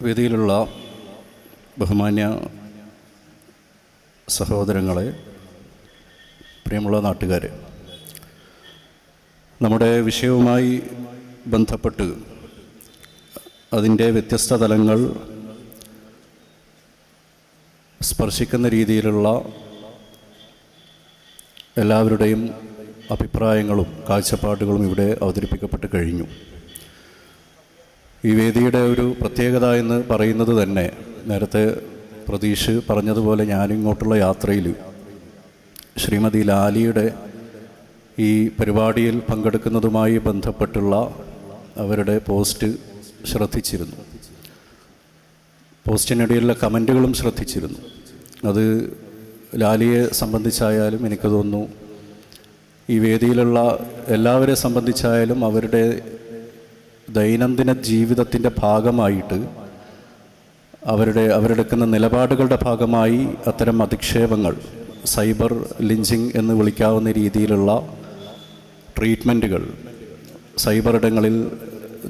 വേദിയിലുള്ള ബഹുമാന്യ സഹോദരങ്ങളെ, പ്രിയമുള്ള നാട്ടുകാരെ, നമ്മുടെ വിഷയവുമായി ബന്ധപ്പെട്ട് അതിൻ്റെ വ്യത്യസ്ത തലങ്ങൾ സ്പർശിക്കുന്ന രീതിയിലുള്ള എല്ലാവരുടെയും അഭിപ്രായങ്ങളും കാഴ്ചപ്പാടുകളും ഇവിടെ അവതരിപ്പിക്കപ്പെട്ട് കഴിഞ്ഞു. ഈ വേദിയുടെ ഒരു പ്രത്യേകത എന്ന് പറയുന്നത് തന്നെ, നേരത്തെ പ്രതീഷ് പറഞ്ഞതുപോലെ ഞാനിങ്ങോട്ടുള്ള യാത്രയിൽ ശ്രീമതി ലാലിയുടെ ഈ പരിപാടിയിൽ പങ്കെടുക്കുന്നതുമായി ബന്ധപ്പെട്ടുള്ള അവരുടെ പോസ്റ്റ് ശ്രദ്ധിച്ചിരുന്നു. പോസ്റ്റിനിടയിലുള്ള കമൻറ്റുകളും ശ്രദ്ധിച്ചിരുന്നു. അത് ലാലിയെ സംബന്ധിച്ചായാലും എനിക്ക് തോന്നുന്നു ഈ വേദിയിലുള്ള എല്ലാവരെ സംബന്ധിച്ചായാലും അവരുടെ ദൈനംദിന ജീവിതത്തിൻ്റെ ഭാഗമായിട്ട് അവരെടുക്കുന്ന നിലപാടുകളുടെ ഭാഗമായി അത്തരം അധിക്ഷേപങ്ങൾ, സൈബർ ലിഞ്ചിങ് എന്ന് വിളിക്കാവുന്ന രീതിയിലുള്ള ട്രീറ്റ്മെൻറ്റുകൾ സൈബർ ഇടങ്ങളിൽ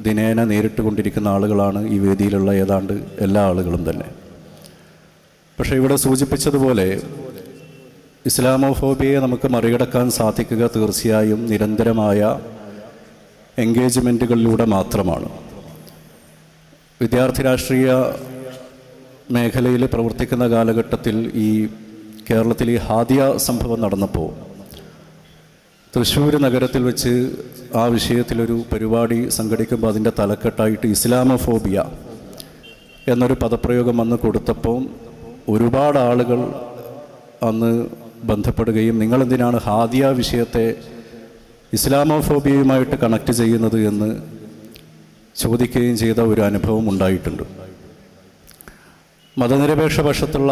ദിനേന നേരിട്ട് കൊണ്ടിരിക്കുന്ന ആളുകളാണ് ഈ വേദിയിലുള്ള ഏതാണ്ട് എല്ലാ ആളുകളും തന്നെ. പക്ഷേ ഇവിടെ സൂചിപ്പിച്ചതുപോലെ ഇസ്ലാമോഫോബിയയെ നമുക്ക് മറികടക്കാൻ സാധിക്കുക തീർച്ചയായും നിരന്തരമായ എൻഗേജ്മെൻറ്റുകളിലൂടെ മാത്രമാണ്. വിദ്യാർത്ഥി രാഷ്ട്രീയ മേഖലയിൽ പ്രവർത്തിക്കുന്ന കാലഘട്ടത്തിൽ ഈ കേരളത്തിൽ ഈ ഹാദിയ സംഭവം നടന്നപ്പോൾ തൃശ്ശൂർ നഗരത്തിൽ വെച്ച് ആ വിഷയത്തിലൊരു പരിപാടി സംഘടിക്കുമ്പോൾ അതിൻ്റെ തലക്കെട്ടായിട്ട് ഇസ്ലാമോഫോബിയ എന്നൊരു പദപ്രയോഗം അന്ന് കൊടുത്തപ്പോൾ ഒരുപാട് ആളുകൾ അന്ന് ബന്ധപ്പെടുകയും നിങ്ങളെന്തിനാണ് ഹാദിയ വിഷയത്തെ ഇസ്ലാമോഫോബിയയുമായിട്ട് കണക്ട് ചെയ്യുന്നത് എന്ന് ചോദിക്കുകയും ചെയ്ത ഒരു അനുഭവം ഉണ്ടായിട്ടുണ്ട്. മതനിരപേക്ഷ പക്ഷത്തുള്ള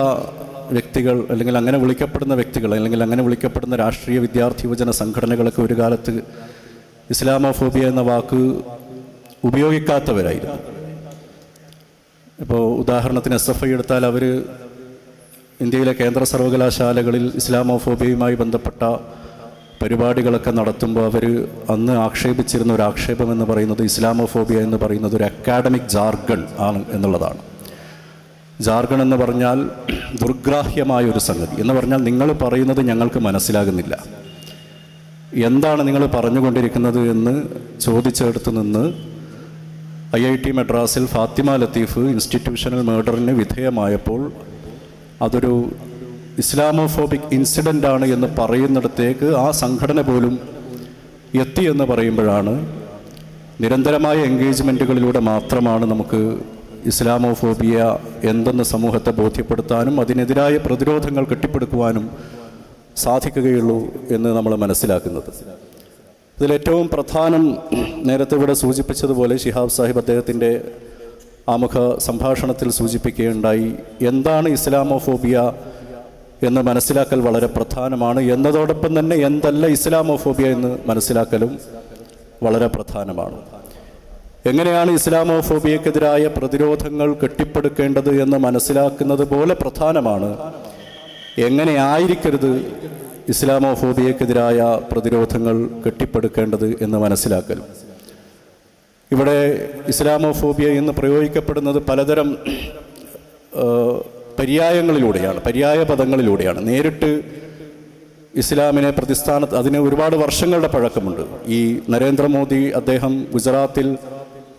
വ്യക്തികൾ, അല്ലെങ്കിൽ അങ്ങനെ വിളിക്കപ്പെടുന്ന വ്യക്തികൾ, അല്ലെങ്കിൽ അങ്ങനെ വിളിക്കപ്പെടുന്ന രാഷ്ട്രീയ വിദ്യാർത്ഥി യുവജന സംഘടനകളൊക്കെ ഒരു കാലത്ത് ഇസ്ലാമോഫോബിയ എന്ന വാക്ക് ഉപയോഗിക്കാത്തവരായിരുന്നു. ഇപ്പോൾ ഉദാഹരണത്തിന് SFI എടുത്താൽ അവർ ഇന്ത്യയിലെ കേന്ദ്ര സർവകലാശാലകളിൽ ഇസ്ലാമോഫോബിയയുമായി ബന്ധപ്പെട്ട പരിപാടികളൊക്കെ നടത്തുമ്പോൾ അവർ അന്ന് ആക്ഷേപിച്ചിരുന്ന ഒരു ആക്ഷേപം എന്ന് പറയുന്നത് ഇസ്ലാമോഫോബിയ എന്ന് പറയുന്നത് ഒരു അക്കാഡമിക് ജാർഗൺ ആണ് എന്നുള്ളതാണ്. ജാർഗൺ എന്ന് പറഞ്ഞാൽ ദുർഗ്രാഹ്യമായ ഒരു സംഗതി എന്ന് പറഞ്ഞാൽ നിങ്ങൾ പറയുന്നത് ഞങ്ങൾക്ക് മനസ്സിലാകുന്നില്ല, എന്താണ് നിങ്ങൾ പറഞ്ഞുകൊണ്ടിരിക്കുന്നത് എന്ന് ചോദിച്ചെടുത്ത് നിന്ന് IIT മദ്രാസിൽ ഫാത്തിമ ലത്തീഫ് ഇൻസ്റ്റിറ്റ്യൂഷണൽ മർഡറിന് വിധേയമായപ്പോൾ അതൊരു ഇസ്ലാമോഫോബിക് ഇൻസിഡൻ്റ് ആണ് എന്ന് പറയുന്നിടത്തേക്ക് ആ സംഘടന പോലും എത്തി എന്ന് പറയുമ്പോഴാണ് നിരന്തരമായ എൻഗേജ്മെൻറ്റുകളിലൂടെ മാത്രമാണ് നമുക്ക് ഇസ്ലാമോഫോബിയ എന്തെന്ന് സമൂഹത്തെ ബോധ്യപ്പെടുത്താനും അതിനെതിരായ പ്രതിരോധങ്ങൾ കെട്ടിപ്പടുക്കുവാനും സാധിക്കുകയുള്ളൂ എന്ന് നമ്മൾ മനസ്സിലാക്കുന്നത്. ഇതിലേറ്റവും പ്രധാനം നേരത്തെ ഇവിടെ സൂചിപ്പിച്ചതുപോലെ ശിഹാബ് സാഹിബ് അദ്ദേഹത്തിൻ്റെ ആമുഖ സംഭാഷണത്തിൽ സൂചിപ്പിക്കുകയുണ്ടായി. എന്താണ് ഇസ്ലാമോഫോബിയ എന്ന് മനസ്സിലാക്കൽ വളരെ പ്രധാനമാണ് എന്നതോടൊപ്പം തന്നെ എന്തല്ല ഇസ്ലാമോഫോബിയ എന്ന് മനസ്സിലാക്കലും വളരെ പ്രധാനമാണ്. എങ്ങനെയാണ് ഇസ്ലാമോഫോബിയക്കെതിരായ പ്രതിരോധങ്ങൾ കെട്ടിപ്പടുക്കേണ്ടത് എന്ന് മനസ്സിലാക്കുന്നത് പോലെ പ്രധാനമാണ് എങ്ങനെയായിരിക്കരുത് ഇസ്ലാമോഫോബിയക്കെതിരായ പ്രതിരോധങ്ങൾ കെട്ടിപ്പടുക്കേണ്ടത് എന്ന് മനസ്സിലാക്കൽ. ഇവിടെ ഇസ്ലാമോഫോബിയ എന്ന് പ്രയോഗിക്കപ്പെടുന്നത് പലതരം പര്യായങ്ങളിലൂടെയാണ്, പര്യായ പദങ്ങളിലൂടെയാണ്. നേരിട്ട് ഇസ്ലാമിനെ അതിന് ഒരുപാട് വർഷങ്ങളുടെ പഴക്കമുണ്ട്. ഈ നരേന്ദ്രമോദി അദ്ദേഹം ഗുജറാത്തിൽ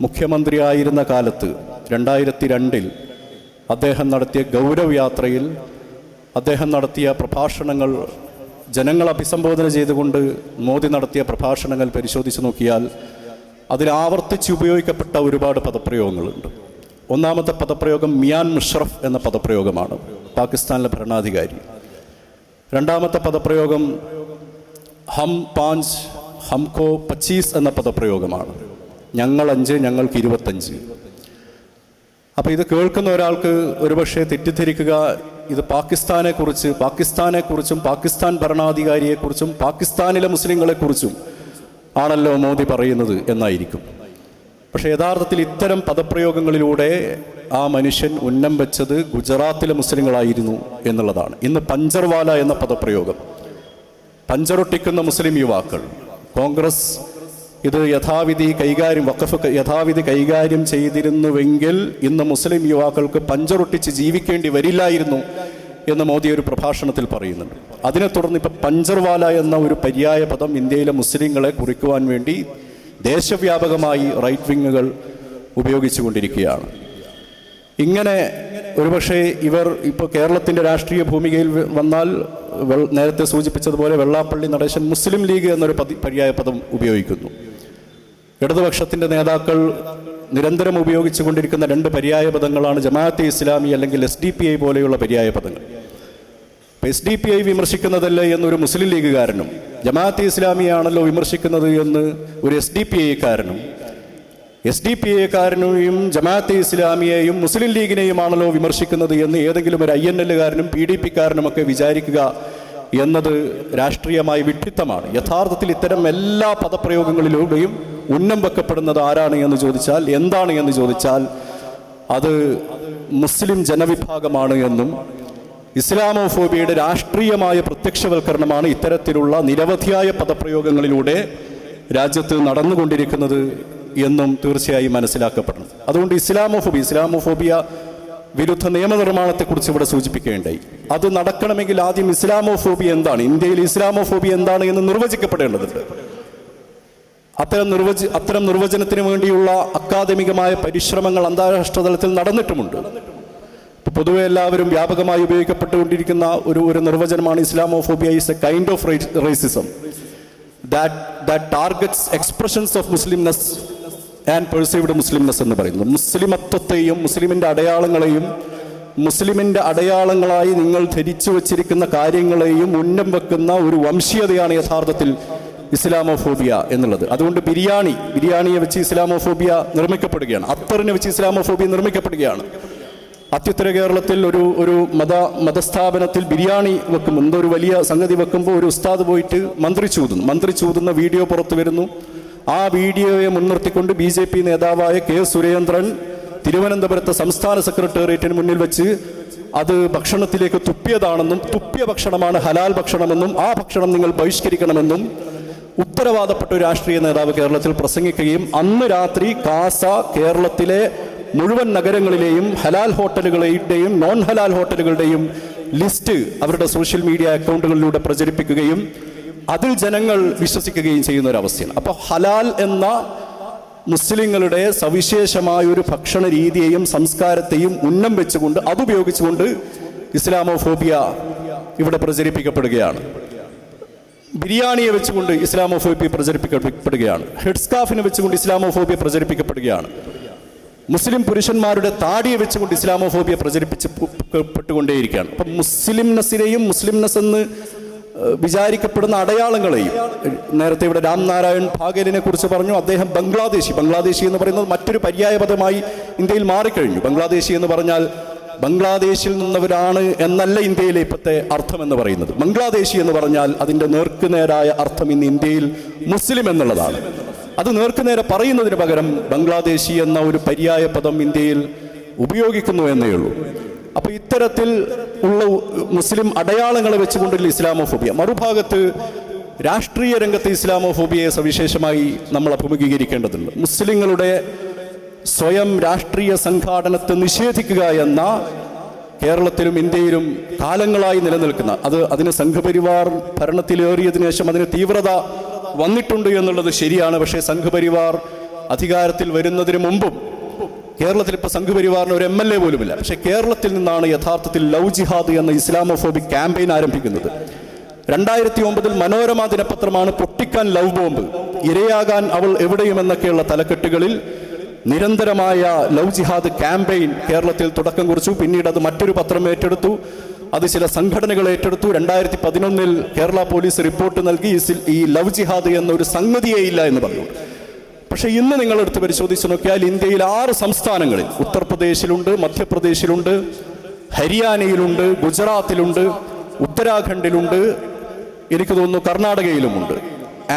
മുഖ്യമന്ത്രിയായിരുന്ന കാലത്ത് 2002 അദ്ദേഹം നടത്തിയ ഗൗരവ് യാത്രയിൽ അദ്ദേഹം നടത്തിയ പ്രഭാഷണങ്ങൾ, ജനങ്ങളെ അഭിസംബോധന ചെയ്തുകൊണ്ട് മോദി നടത്തിയ പ്രഭാഷണങ്ങൾ പരിശോധിച്ച് നോക്കിയാൽ അതിൽ ആവർത്തിച്ച് ഉപയോഗിക്കപ്പെട്ട ഒരുപാട് പദപ്രയോഗങ്ങളുണ്ട്. ഒന്നാമത്തെ പദപ്രയോഗം മിയാൻ മുഷറഫ് എന്ന പദപ്രയോഗമാണ്, പാകിസ്ഥാനിലെ ഭരണാധികാരി. രണ്ടാമത്തെ പദപ്രയോഗം ഹം 5 ഹംകോ 25 എന്ന പദപ്രയോഗമാണ്, ഞങ്ങൾ 5 ഞങ്ങൾക്ക് 25. അപ്പോൾ ഇത് കേൾക്കുന്ന ഒരാൾക്ക് ഒരുപക്ഷെ തെറ്റിദ്ധരിക്കുക ഇത് പാകിസ്ഥാനെക്കുറിച്ചും പാകിസ്ഥാൻ ഭരണാധികാരിയെക്കുറിച്ചും പാകിസ്ഥാനിലെ മുസ്ലിങ്ങളെക്കുറിച്ചും ആണല്ലോ മോദി പറയുന്നത് എന്നായിരിക്കും. പക്ഷേ യഥാർത്ഥത്തിൽ ഇത്തരം പദപ്രയോഗങ്ങളിലൂടെ ആ മനുഷ്യൻ ഉന്നം വെച്ചത് ഗുജറാത്തിലെ മുസ്ലിങ്ങളായിരുന്നു എന്നുള്ളതാണ്. ഇന്ന് പഞ്ചർവാല എന്ന പദപ്രയോഗം, പഞ്ചറൊട്ടിക്കുന്ന മുസ്ലിം യുവാക്കൾ, കോൺഗ്രസ് ഇത് വഖഫ് യഥാവിധി കൈകാര്യം ചെയ്തിരുന്നുവെങ്കിൽ ഇന്ന് മുസ്ലിം യുവാക്കൾക്ക് പഞ്ചറൊട്ടിച്ച് ജീവിക്കേണ്ടി വരില്ലായിരുന്നു എന്ന് മോദി ഒരു പ്രഭാഷണത്തിൽ പറയുന്നുണ്ട്. അതിനെ തുടർന്ന് ഇപ്പം പഞ്ചർവാല എന്ന ഒരു പര്യായ പദം ഇന്ത്യയിലെ മുസ്ലിങ്ങളെ കുറിക്കുവാൻ വേണ്ടി ദേശവ്യാപകമായി റൈറ്റ് വിങ്ങുകൾ ഉപയോഗിച്ചുകൊണ്ടിരിക്കുകയാണ്. ഇങ്ങനെ ഒരുപക്ഷെ ഇവർ ഇപ്പോൾ കേരളത്തിൻ്റെ രാഷ്ട്രീയ ഭൂമികയിൽ വന്നാൽ നേരത്തെ സൂചിപ്പിച്ചതുപോലെ വെള്ളാപ്പള്ളി നടേശൻ മുസ്ലിം ലീഗ് എന്നൊരു പര്യായ പദം ഉപയോഗിക്കുന്നു. ഇടതുപക്ഷത്തിൻ്റെ നേതാക്കൾ നിരന്തരം ഉപയോഗിച്ചു കൊണ്ടിരിക്കുന്ന രണ്ട് പര്യായ പദങ്ങളാണ് ജമാഅത്തെ ഇസ്ലാമി അല്ലെങ്കിൽ SDPI പോലെയുള്ള പര്യായ പദങ്ങൾ. SDPI വിമർശിക്കുന്നതല്ലേ എന്നൊരു മുസ്ലിം ലീഗുകാരനും ജമാഅത്തെ ഇസ്ലാമിയാണല്ലോ വിമർശിക്കുന്നത് എന്ന് ഒരു SDPIക്കാരനും SDPIക്കാരനെയും ജമാഅത്തെ ഇസ്ലാമിയെയും മുസ്ലിം ലീഗിനെയുമാണല്ലോ വിമർശിക്കുന്നത് എന്ന് ഏതെങ്കിലും ഒരു INLകാരനും PDPക്കാരനുമൊക്കെ വിചാരിക്കുക എന്നത് രാഷ്ട്രീയമായ വിഡ്ഢിത്തമാണ്. യഥാർത്ഥത്തിൽ ഇത്തരം എല്ലാ പദപ്രയോഗങ്ങളിലൂടെയും ഉന്നം വെക്കപ്പെടുന്നത് ആരാണ് എന്ന് ചോദിച്ചാൽ, എന്താണ് എന്ന് ചോദിച്ചാൽ അത് മുസ്ലിം ജനവിഭാഗമാണ് എന്നും ഇസ്ലാമോഫോബിയയുടെ രാഷ്ട്രീയമായ പ്രത്യക്ഷവൽക്കരണമാണ് ഇത്തരത്തിലുള്ള നിരവധിയായ പദപ്രയോഗങ്ങളിലൂടെ രാജ്യത്ത് നടന്നുകൊണ്ടിരിക്കുന്നത് എന്നും തീർച്ചയായും മനസ്സിലാക്കപ്പെടണം. അതുകൊണ്ട് ഇസ്ലാമോഫോബിയ വിരുദ്ധ നിയമനിർമ്മാണത്തെക്കുറിച്ച് ഇവിടെ സൂചിപ്പിക്കേണ്ടായി. അത് നടക്കണമെങ്കിൽ ആദ്യം ഇസ്ലാമോഫോബിയ എന്താണ്, ഇന്ത്യയിൽ ഇസ്ലാമോഫോബിയ എന്താണ് എന്ന് നിർവചിക്കപ്പെടേണ്ടതുണ്ട്. അത്തരം നിർവചനത്തിന് വേണ്ടിയുള്ള അക്കാദമികമായ പരിശ്രമങ്ങൾ അന്താരാഷ്ട്ര തലത്തിൽ നടന്നിട്ടുമുണ്ട്. പൊതുവെ എല്ലാവരും വ്യാപകമായി ഉപയോഗിക്കപ്പെട്ടുകൊണ്ടിരിക്കുന്ന ഒരു നിർവചനമാണ് Islamophobia is A kind of racism that targets expressions of Muslimness and perceived Muslimness എന്ന് പറയുന്നു. മുസ്ലിമത്വത്തെയും മുസ്ലിമിൻ്റെ അടയാളങ്ങളെയും മുസ്ലിമിൻ്റെ അടയാളങ്ങളായി നിങ്ങൾ ധരിച്ചു വച്ചിരിക്കുന്ന കാര്യങ്ങളെയും ഉന്നം വെക്കുന്ന ഒരു വംശീയതയാണ് യഥാർത്ഥത്തിൽ ഇസ്ലാമോഫോബിയ എന്നുള്ളത്. അതുകൊണ്ട് ബിരിയാണിയെ വെച്ച് ഇസ്ലാമോഫോബിയ നിർമ്മിക്കപ്പെടുകയാണ്, അത്തറിനെ വെച്ച് ഇസ്ലാമോഫോബിയ നിർമ്മിക്കപ്പെടുകയാണ്. അത്യുത്തര കേരളത്തിൽ ഒരു മതസ്ഥാപനത്തിൽ ബിരിയാണി വെക്കുമ്പോൾ, എന്തോ ഒരു വലിയ സംഗതി വെക്കുമ്പോൾ ഒരു ഉസ്താദ് പോയിട്ട് മന്ത്രി ചൂതുന്ന വീഡിയോ പുറത്തു വരുന്നു. ആ വീഡിയോയെ മുൻനിർത്തിക്കൊണ്ട് BJP നേതാവായ K. സുരേന്ദ്രൻ തിരുവനന്തപുരത്തെ സംസ്ഥാന സെക്രട്ടേറിയറ്റിന് മുന്നിൽ വെച്ച് അത് ഭക്ഷണത്തിലേക്ക് തുപ്പിയതാണെന്നും തുപ്പിയ ഭക്ഷണമാണ് ഹലാൽ ഭക്ഷണമെന്നും ആ ഭക്ഷണം നിങ്ങൾ ബഹിഷ്കരിക്കണമെന്നും ഉത്തരവാദപ്പെട്ട ഒരു രാഷ്ട്രീയ നേതാവ് കേരളത്തിൽ പ്രസംഗിക്കുകയും അന്ന് രാത്രി കേരളത്തിലെ മുഴുവൻ നഗരങ്ങളിലെയും ഹലാൽ ഹോട്ടലുകളുടെയും നോൺ ഹലാൽ ഹോട്ടലുകളുടെയും ലിസ്റ്റ് അവരുടെ സോഷ്യൽ മീഡിയ അക്കൗണ്ടുകളിലൂടെ പ്രചരിപ്പിക്കുകയും അതിൽ ജനങ്ങൾ വിശ്വസിക്കുകയും ചെയ്യുന്ന ഒരവസ്ഥയാണ്. അപ്പോൾ ഹലാൽ എന്ന മുസ്ലിങ്ങളുടെ സവിശേഷമായ ഒരു ഭക്ഷണ രീതിയെയും സംസ്കാരത്തെയും ഉന്നം വെച്ചുകൊണ്ട് അതുപയോഗിച്ചുകൊണ്ട് ഇസ്ലാമോഫോബിയ ഇവിടെ പ്രചരിപ്പിക്കപ്പെടുകയാണ്. ബിരിയാണിയെ വെച്ചുകൊണ്ട് ഇസ്ലാമോഫോബിയ പ്രചരിപ്പിക്കപ്പെടുകയാണ്. ഹെഡ്സ്കാഫിനെ വെച്ചുകൊണ്ട് ഇസ്ലാമോഫോബിയ പ്രചരിപ്പിക്കപ്പെടുകയാണ്. മുസ്ലിം പുരുഷന്മാരുടെ താടിയെ വെച്ചുകൊണ്ട് ഇസ്ലാമോഫോബിയ പ്രചരിപ്പിക്കപ്പെട്ടുകൊണ്ടേയിരിക്കുകയാണ്. അപ്പം മുസ്ലിംനെസ്സിനെയും മുസ്ലിംനെസ് എന്ന് വിചാരിക്കപ്പെടുന്ന അടയാളങ്ങളെയും, നേരത്തെ ഇവിടെ രാംനാരായൺ ഭാഗേലിനെ കുറിച്ച് പറഞ്ഞു. അദ്ദേഹം ബംഗ്ലാദേശി എന്ന് പറയുന്നത് മറ്റൊരു പര്യായ പദമായി ഇന്ത്യയിൽ മാറിക്കഴിഞ്ഞു. ബംഗ്ലാദേശി എന്ന് പറഞ്ഞാൽ ബംഗ്ലാദേശിൽ നിന്നവരാണ് എന്നല്ല ഇന്ത്യയിലെ ഇപ്പോഴത്തെ അർത്ഥം എന്ന് പറയുന്നത്. ബംഗ്ലാദേശി എന്ന് പറഞ്ഞാൽ അതിൻ്റെ നേർക്കുനേരായ അർത്ഥം ഇന്ന് ഇന്ത്യയിൽ മുസ്ലിം എന്നുള്ളതാണ്. അത് നേർക്കുനേരെ പറയുന്നതിന് പകരം ബംഗ്ലാദേശി എന്ന ഒരു പര്യായ പദം ഇന്ത്യയിൽ ഉപയോഗിക്കുന്നു എന്നേ ഉള്ളൂ. അപ്പോൾ ഇത്തരത്തിൽ ഉള്ള മുസ്ലിം അടയാളങ്ങളെ വെച്ചുകൊണ്ടുള്ള ഇസ്ലാമോഫോബിയ. മറുഭാഗത്ത് രാഷ്ട്രീയ രംഗത്ത് ഇസ്ലാമോഫോബിയയെ സവിശേഷമായി നമ്മൾ അഭിമുഖീകരിക്കേണ്ടതുണ്ട്. മുസ്ലിങ്ങളുടെ സ്വയം രാഷ്ട്രീയ സംഘാടനത്തെ നിഷേധിക്കുക എന്ന കേരളത്തിലും ഇന്ത്യയിലും കാലങ്ങളായി നിലനിൽക്കുന്ന അതിന് സംഘപരിവാർ ഭരണത്തിലേറിയതിനു ശേഷം അതിന് തീവ്രത വന്നിട്ടുണ്ട് എന്നുള്ളത് ശരിയാണ്. പക്ഷേ സംഘപരിവാർ അധികാരത്തിൽ വരുന്നതിന് മുമ്പും കേരളത്തിൽ ഇപ്പോൾ സംഘപരിവാറിന് ഒരു MLA പോലുമില്ല. പക്ഷേ കേരളത്തിൽ നിന്നാണ് യഥാർത്ഥത്തിൽ ലവ് ജിഹാദ് എന്ന ഇസ്ലാമോഫോബിക് ക്യാമ്പയിൻ ആരംഭിക്കുന്നത്. 2009 മനോരമ ദിനപത്രമാണ് പൊട്ടിക്കാൻ ലവ് ബോംബ്, ഇരയാകാൻ അവൾ എവിടെയും എന്നൊക്കെയുള്ള തലക്കെട്ടുകളിൽ നിരന്തരമായ ലവ് ജിഹാദ് ക്യാമ്പയിൻ കേരളത്തിൽ തുടക്കം കുറിച്ചു. പിന്നീട് അത് മറ്റൊരു പത്രം ഏറ്റെടുത്തു, അത് ചില സംഘടനകൾ ഏറ്റെടുത്തു. 2011 കേരള പോലീസ് റിപ്പോർട്ട് നൽകി ഈ ലവ് ജിഹാദ് എന്നൊരു സംഗതിയേ ഇല്ല എന്ന് പറഞ്ഞു. പക്ഷേ ഇന്ന് നിങ്ങളെടുത്ത് പരിശോധിച്ച് നോക്കിയാൽ ഇന്ത്യയിൽ 6 സംസ്ഥാനങ്ങളിൽ, ഉത്തർപ്രദേശിലുണ്ട്, മധ്യപ്രദേശിലുണ്ട്, ഹരിയാനയിലുണ്ട്, ഗുജറാത്തിലുണ്ട്, ഉത്തരാഖണ്ഡിലുണ്ട്, എനിക്ക് തോന്നുന്നു കർണാടകയിലുമുണ്ട്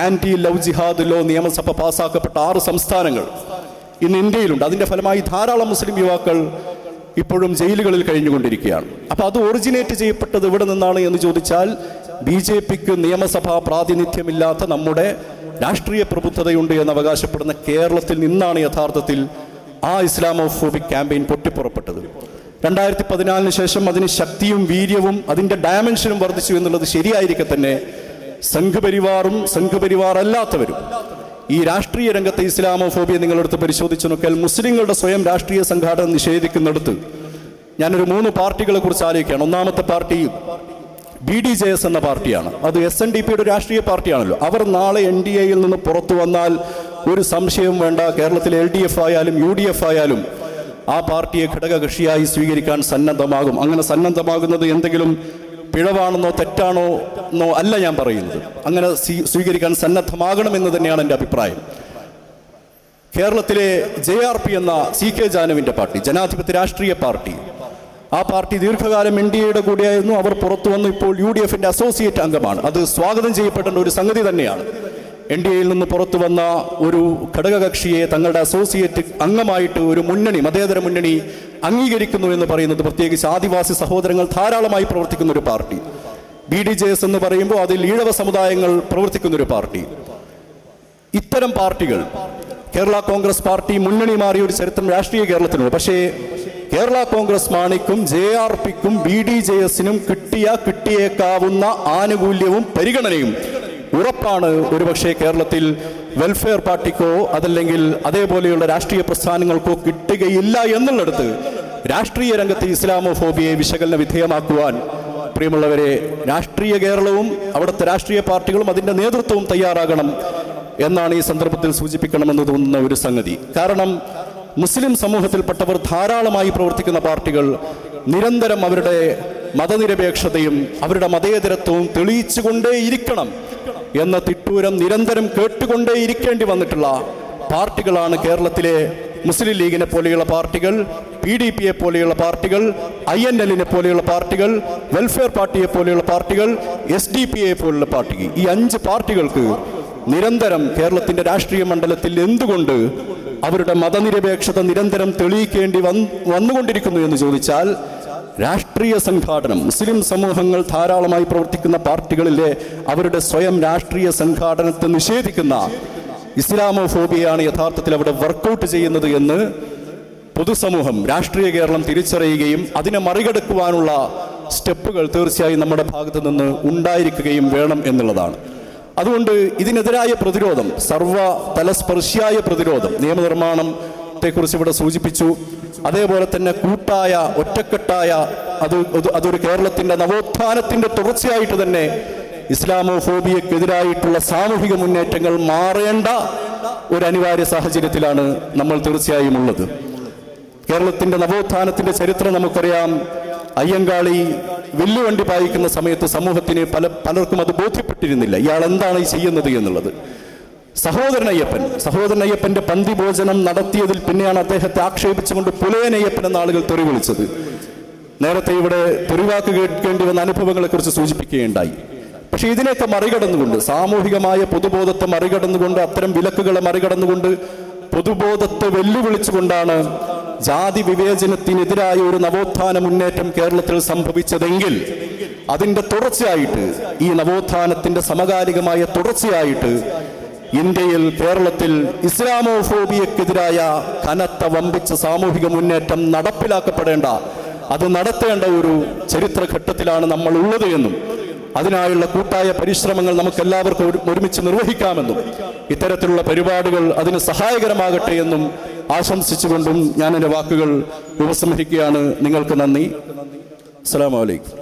ആൻറ്റി ലവ് ജിഹാദ് ലോ നിയമസഭ പാസ്സാക്കപ്പെട്ട 6 സംസ്ഥാനങ്ങൾ ഇന്ന് ഇന്ത്യയിലുണ്ട്. അതിൻ്റെ ഫലമായി ധാരാളം മുസ്ലിം യുവാക്കൾ ഇപ്പോഴും ജയിലുകളിൽ കഴിഞ്ഞുകൊണ്ടിരിക്കുകയാണ്. അപ്പോൾ അത് ഒറിജിനേറ്റ് ചെയ്യപ്പെട്ടത് എവിടെ നിന്നാണ് എന്ന് ചോദിച്ചാൽ BJPക്ക് നിയമസഭാ പ്രാതിനിധ്യമില്ലാത്ത നമ്മുടെ രാഷ്ട്രീയ പ്രബുദ്ധതയുണ്ട് എന്ന് അവകാശപ്പെടുന്ന കേരളത്തിൽ നിന്നാണ് യഥാർത്ഥത്തിൽ ആ ഇസ്ലാമോഫോബിക് ക്യാമ്പയിൻ പൊട്ടിപ്പുറപ്പെട്ടത്. 2014 ശേഷം അതിന് ശക്തിയും വീര്യവും അതിൻ്റെ ഡയമെൻഷനും വർദ്ധിച്ചു എന്നുള്ളത് ശരിയായിരിക്കെ തന്നെ സംഘപരിവാറും സംഘപരിവാർ അല്ലാത്തവരും ഈ രാഷ്ട്രീയ രംഗത്തെ ഇസ്ലാമോഫോബിയ നിങ്ങളെടുത്ത് പരിശോധിച്ചു നോക്കിയാൽ മുസ്ലിങ്ങളുടെ സ്വയം രാഷ്ട്രീയ സംഘാടനം നിഷേധിക്കുന്നിടത്ത് ഞാനൊരു 3 പാർട്ടികളെ കുറിച്ച് ആലോചിക്കുകയാണ്. ഒന്നാമത്തെ പാർട്ടി BDJS എന്ന പാർട്ടിയാണ്. അത് SNDPയുടെ രാഷ്ട്രീയ പാർട്ടിയാണല്ലോ. അവർ നാളെ NDAയിൽ നിന്ന് പുറത്തു വന്നാൽ ഒരു സംശയവും വേണ്ട, കേരളത്തിലെ LDF ആയാലും UDF ആയാലും ആ പാർട്ടിയെ ഘടകകക്ഷിയായി സ്വീകരിക്കാൻ സന്നദ്ധമാകും. അങ്ങനെ സന്നദ്ധമാകുന്നത് എന്തെങ്കിലും പിഴവാണെന്നോ തെറ്റാണോ എന്നോ അല്ല ഞാൻ പറയുന്നത്. അങ്ങനെ സ്വീകരിക്കാൻ സന്നദ്ധമാകണമെന്ന് തന്നെയാണ് എൻ്റെ അഭിപ്രായം. കേരളത്തിലെ JRP എന്ന CK ജാനുവിൻ്റെ പാർട്ടി, ജനാധിപത്യ രാഷ്ട്രീയ പാർട്ടി, ആ പാർട്ടി ദീർഘകാലം NDAയുടെ കൂടെയായിരുന്നു. അവർ പുറത്തു വന്നു ഇപ്പോൾ UDFൻ്റെ അസോസിയേറ്റ് അംഗമാണ്. അത് സ്വാഗതം ചെയ്യപ്പെടേണ്ട ഒരു സംഗതി തന്നെയാണ്. NDAയിൽ നിന്ന് പുറത്തു വന്ന ഒരു ഘടകകക്ഷിയെ തങ്ങളുടെ അസോസിയേറ്റ് അംഗമായിട്ട് ഒരു മുന്നണി, മതേതര മുന്നണി അംഗീകരിക്കുന്നു എന്ന് പറയുന്നത്, പ്രത്യേകിച്ച് ആദിവാസി സഹോദരങ്ങൾ ധാരാളമായി പ്രവർത്തിക്കുന്ന ഒരു പാർട്ടി. BDJS എന്ന് പറയുമ്പോൾ അതിൽ ഈഴവ സമുദായങ്ങൾ പ്രവർത്തിക്കുന്നൊരു പാർട്ടി. ഇത്തരം പാർട്ടികൾ, കേരള കോൺഗ്രസ് പാർട്ടി മുന്നണി മാറിയ ഒരു ചരിത്രം രാഷ്ട്രീയ കേരളത്തിനുണ്ട്. പക്ഷേ കേരള കോൺഗ്രസ് മാണിക്കും JRPക്കും BDJSനും കിട്ടിയേക്കാവുന്ന ആനുകൂല്യവും പരിഗണനയും ഉറപ്പാണ് ഒരുപക്ഷെ കേരളത്തിൽ വെൽഫെയർ പാർട്ടിക്കോ അതല്ലെങ്കിൽ അതേപോലെയുള്ള രാഷ്ട്രീയ പ്രസ്ഥാനങ്ങൾക്കോ കിട്ടുകയില്ല എന്നുള്ളിടത്ത് രാഷ്ട്രീയ രംഗത്ത് ഇസ്ലാമോഫോബിയെ വിശകലന വിധേയമാക്കുവാൻ പ്രിയമുള്ളവരെ രാഷ്ട്രീയ കേരളവും അവിടുത്തെ രാഷ്ട്രീയ പാർട്ടികളും അതിൻ്റെ നേതൃത്വവും തയ്യാറാകണം എന്നാണ് ഈ സന്ദർഭത്തിൽ സൂചിപ്പിക്കണമെന്ന് തോന്നുന്ന ഒരു സംഗതി. കാരണം മുസ്ലിം സമൂഹത്തിൽപ്പെട്ടവർ ധാരാളമായി പ്രവർത്തിക്കുന്ന പാർട്ടികൾ നിരന്തരം അവരുടെ മതനിരപേക്ഷതയും അവരുടെ മതേതരത്വവും തെളിയിച്ചുകൊണ്ടേയിരിക്കണം എന്ന തിട്ടൂരം നിരന്തരം കേട്ടുകൊണ്ടേയിരിക്കേണ്ടി വന്നിട്ടുള്ള പാർട്ടികളാണ് കേരളത്തിലെ മുസ്ലിം ലീഗിനെ പോലെയുള്ള പാർട്ടികൾ, PDPയെ പോലെയുള്ള പാർട്ടികൾ, INLനെ പോലെയുള്ള പാർട്ടികൾ, വെൽഫെയർ പാർട്ടിയെ പോലെയുള്ള പാർട്ടികൾ, SDPയെ പോലുള്ള പാർട്ടികൾ. ഈ 5 പാർട്ടികൾക്ക് നിരന്തരം കേരളത്തിൻ്റെ രാഷ്ട്രീയ മണ്ഡലത്തിൽ എന്തുകൊണ്ട് അവരുടെ മതനിരപേക്ഷത നിരന്തരം തെളിയിക്കേണ്ടി വന്നുകൊണ്ടിരിക്കുന്നു എന്ന് ചോദിച്ചാൽ, രാഷ്ട്രീയ സംഘാടനം, മുസ്ലിം സമൂഹങ്ങൾ ധാരാളമായി പ്രവർത്തിക്കുന്ന പാർട്ടികളിലെ അവരുടെ സ്വയം രാഷ്ട്രീയ സംഘാടനത്തെ നിഷേധിക്കുന്ന ഇസ്ലാമോഫോബിയയാണ് യഥാർത്ഥത്തിൽ അവിടെ വർക്കൗട്ട് ചെയ്യുന്നത് എന്ന് പൊതുസമൂഹം, രാഷ്ട്രീയ കേരളം തിരിച്ചറിയുകയും അതിനെ മറികടക്കുവാനുള്ള സ്റ്റെപ്പുകൾ തീർച്ചയായും നമ്മുടെ ഭാഗത്തു നിന്ന് ഉണ്ടായിരിക്കുകയും വേണം എന്നുള്ളതാണ്. അതുകൊണ്ട് ഇതിനെതിരായ പ്രതിരോധം, സർവ്വതലസ്പർശിയായ പ്രതിരോധം, നിയമനിർമ്മാണത്തെക്കുറിച്ച് ഇവിടെ സൂചിപ്പിച്ചു. അതേപോലെ തന്നെ കൂട്ടായ ഒറ്റക്കെട്ടായ അതൊരു കേരളത്തിൻ്റെ നവോത്ഥാനത്തിൻ്റെ തുടർച്ചയായിട്ട് തന്നെ ഇസ്ലാമോഫോബിയക്കെതിരായിട്ടുള്ള സാമൂഹിക മുന്നേറ്റങ്ങൾ മാറേണ്ട ഒരു അനിവാര്യ സാഹചര്യത്തിലാണ് നമ്മൾ തീർച്ചയായും ഉള്ളത്. കേരളത്തിൻ്റെ നവോത്ഥാനത്തിൻ്റെ ചരിത്രം നമുക്കറിയാം. അയ്യങ്കാളി വില്ലുവണ്ടി പായിക്കുന്ന സമയത്ത് സമൂഹത്തിന് പലർക്കും അത് ബോധ്യപ്പെട്ടിരുന്നില്ല, ഇയാൾ എന്താണ് ഈ ചെയ്യുന്നത് എന്നുള്ളത്. സഹോദരൻ അയ്യപ്പൻ്റെ പന്തി ഭോജനം നടത്തിയതിൽ പിന്നെയാണ് അദ്ദേഹത്തെ ആക്ഷേപിച്ചുകൊണ്ട് പുലയനയ്യപ്പൻ എന്ന ആളുകൾ തെറി വിളിച്ചത്. നേരത്തെ ഇവിടെ തെറിവാക്ക് കേൾക്കേണ്ടി വന്ന അനുഭവങ്ങളെക്കുറിച്ച് സൂചിപ്പിക്കുകയുണ്ടായി. പക്ഷെ ഇതിനെയൊക്കെ മറികടന്നുകൊണ്ട്, സാമൂഹികമായ പൊതുബോധത്തെ മറികടന്നുകൊണ്ട്, അത്തരം വിലക്കുകളെ മറികടന്നുകൊണ്ട്, പൊതുബോധത്തെ വെല്ലുവിളിച്ചുകൊണ്ടാണ് ജാതി വിവേചനത്തിനെതിരായ ഒരു നവോത്ഥാന മുന്നേറ്റം കേരളത്തിൽ സംഭവിച്ചതെങ്കിൽ അതിൻ്റെ തുടർച്ചയായിട്ട്, ഈ നവോത്ഥാനത്തിൻ്റെ സമകാലികമായ തുടർച്ചയായിട്ട് ഇന്ത്യയിൽ, കേരളത്തിൽ ഇസ്ലാമോഫോബിയക്കെതിരായ കനത്ത വമ്പിച്ച സാമൂഹിക മുന്നേറ്റം നടപ്പിലാക്കപ്പെടേണ്ട, അത് നടത്തേണ്ട ഒരു ചരിത്രഘട്ടത്തിലാണ് നമ്മൾ ഉള്ളത് എന്നും അതിനായുള്ള കൂട്ടായ പരിശ്രമങ്ങൾ നമുക്കെല്ലാവർക്കും ഒരുമിച്ച് നിർവഹിക്കാമെന്നും ഇത്തരത്തിലുള്ള പരിപാടികൾ അതിന് സഹായകരമാകട്ടെ എന്നും ആശംസിച്ചുകൊണ്ടും ഞാൻ എൻ്റെ വാക്കുകൾ ഉപസംഹരിക്കുകയാണ്. നിങ്ങൾക്ക് നന്ദി. അസ്സലാമു അലൈക്കും.